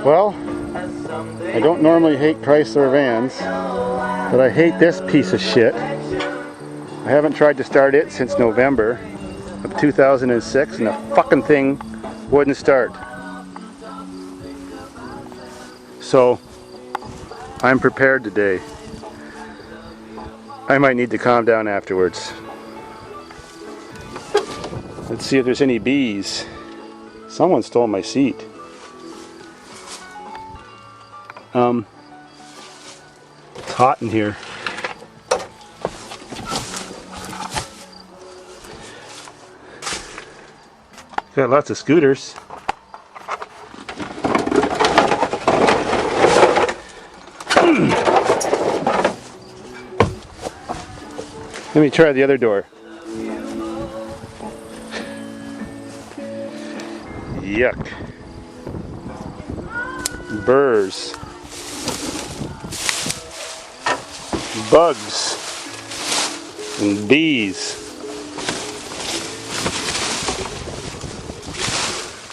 Well, I don't normally hate Chrysler vans, but I hate this piece of shit. I haven't tried to start it since November of 2006 and the fucking thing wouldn't start. So, I'm prepared today. I might need to calm down afterwards. Let's see if there's any bees. Someone stole my seat. It's hot in here. Got lots of scooters. Let me try the other door. Yuck. Burrs. Bugs. And bees.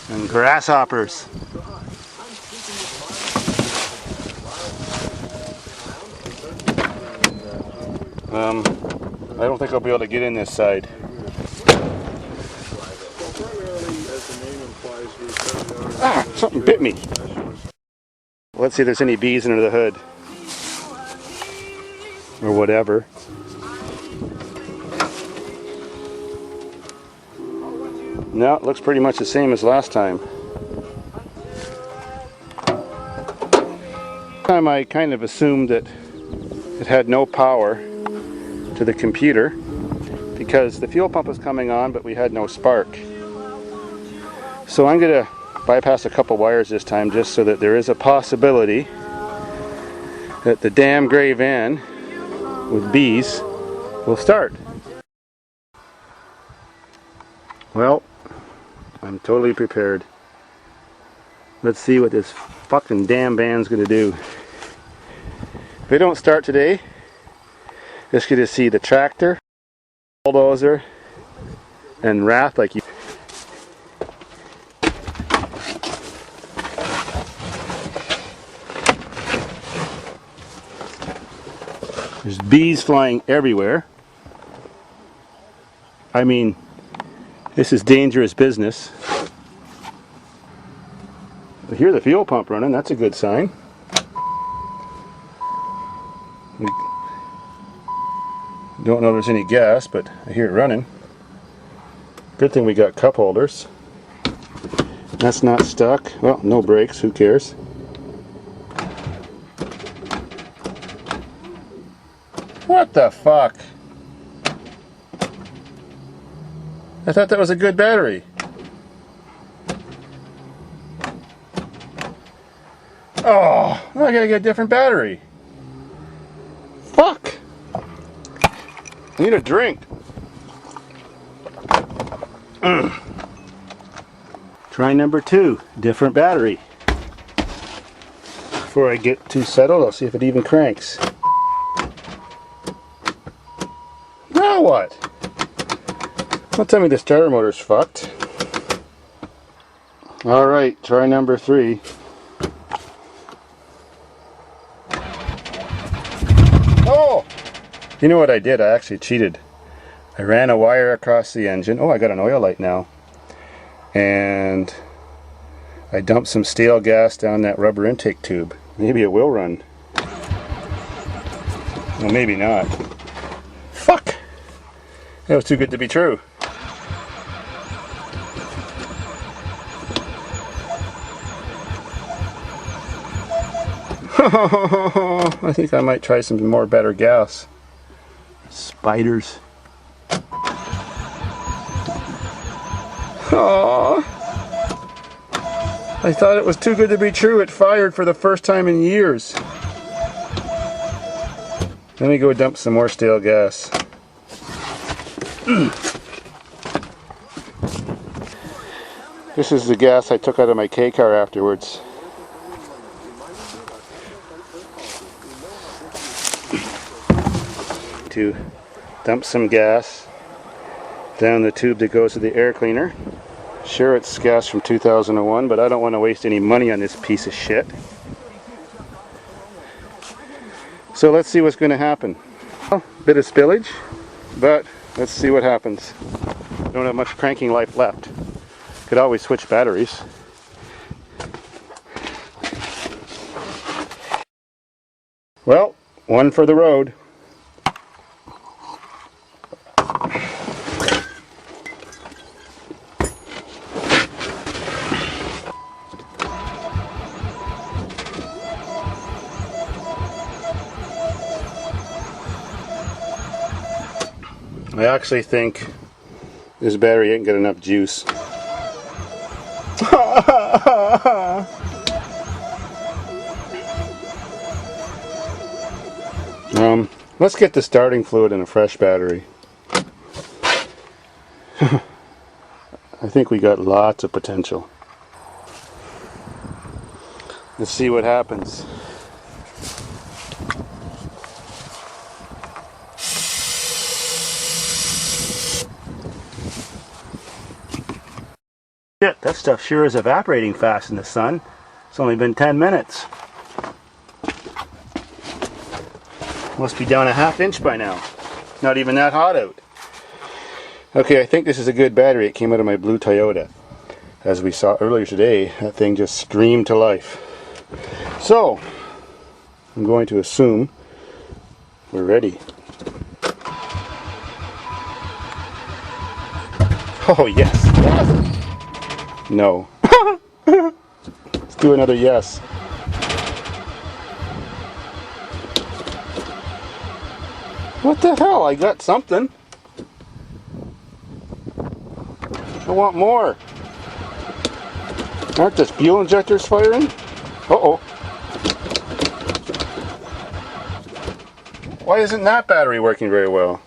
And grasshoppers. I don't think I'll be able to get in this side. Ah, something bit me. Let's see if there's any bees under the hood. Or whatever. No, it looks pretty much the same as last time. This time I kind of assumed that it had no power to the computer because the fuel pump was coming on but we had no spark. So I'm going to bypass a couple wires this time just so that there is a possibility that the damn gray van with bees will start. Well, I'm totally prepared. Let's see what this fucking damn van's gonna do. If they don't start today, just get to see the tractor, bulldozer, and wrath like you. There's bees flying everywhere. I mean, this is dangerous business. I hear the fuel pump running, that's a good sign. We don't know if there's any gas, but I hear it running. Good thing we got cup holders. That's not stuck. Well, no brakes, who cares? What the fuck? I thought that was a good battery. Oh, I gotta get a different battery. Fuck. I need a drink. Try number 2, different battery. Before I get too settled, I'll see if it even cranks. Now what? Don't tell me the starter motor's fucked. Alright, try number 3. Oh! You know what I did? I actually cheated. I ran a wire across the engine. Oh, I got an oil light now. And I dumped some stale gas down that rubber intake tube. Maybe it will run. Well, maybe not. Fuck! That was too good to be true. I think I might try some more better gas. Spiders. Aww. I thought it was too good to be true. It fired for the first time in years. Let me go dump some more stale gas. This is the gas I took out of my K-car afterwards. To dump some gas down the tube that goes to the air cleaner. Sure, it's gas from 2001, but I don't want to waste any money on this piece of shit. So let's see what's going to happen. Well, bit of spillage, but let's see what happens. Don't have much cranking life left. Could always switch batteries. Well, one for the road. I actually think this battery ain't got enough juice. Let's get the starting fluid in a fresh battery. I think we got lots of potential. Let's see what happens. Shit, that stuff sure is evaporating fast in the sun. It's only been 10 minutes. Must be down a ½ inch by now. Not even that hot out. Okay, I think this is a good battery. It came out of my blue Toyota. As we saw earlier today, that thing just screamed to life. So, I'm going to assume we're ready. Oh, yes. Yes. No. Let's do another yes. What the hell? I got something. I want more. Aren't the fuel injectors firing? Uh-oh. Why isn't that battery working very well?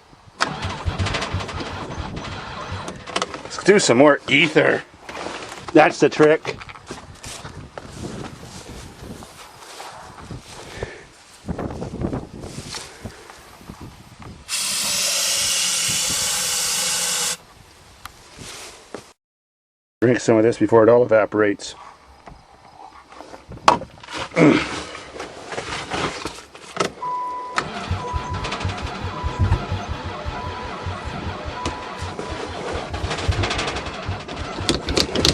Let's do some more ether. That's the trick. Drink some of this before it all evaporates.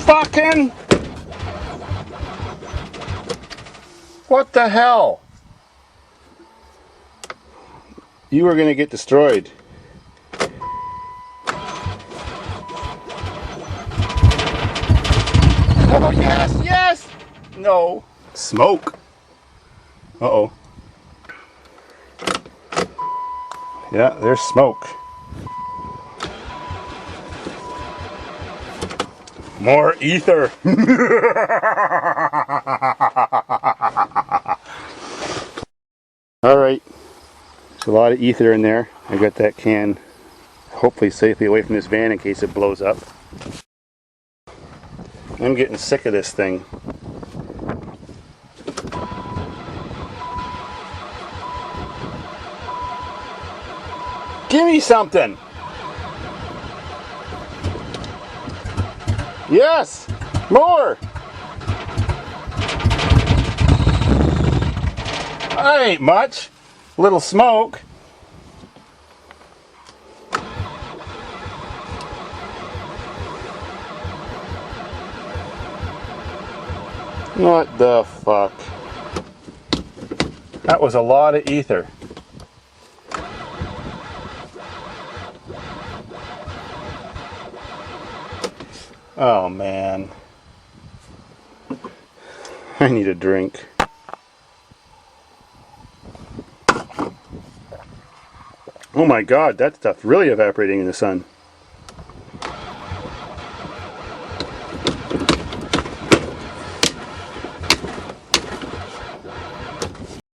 Fucking! What the hell? You are gonna get destroyed. Oh, yes, yes! No. Smoke. Uh-oh. Yeah, there's smoke. More ether. Alright. There's a lot of ether in there. I got that can hopefully safely away from this van in case it blows up. I'm getting sick of this thing. Give me something! Yes! More! That ain't much. Little smoke. What the fuck? That was a lot of ether. Oh man. I need a drink. Oh my god, that stuff's really evaporating in the sun.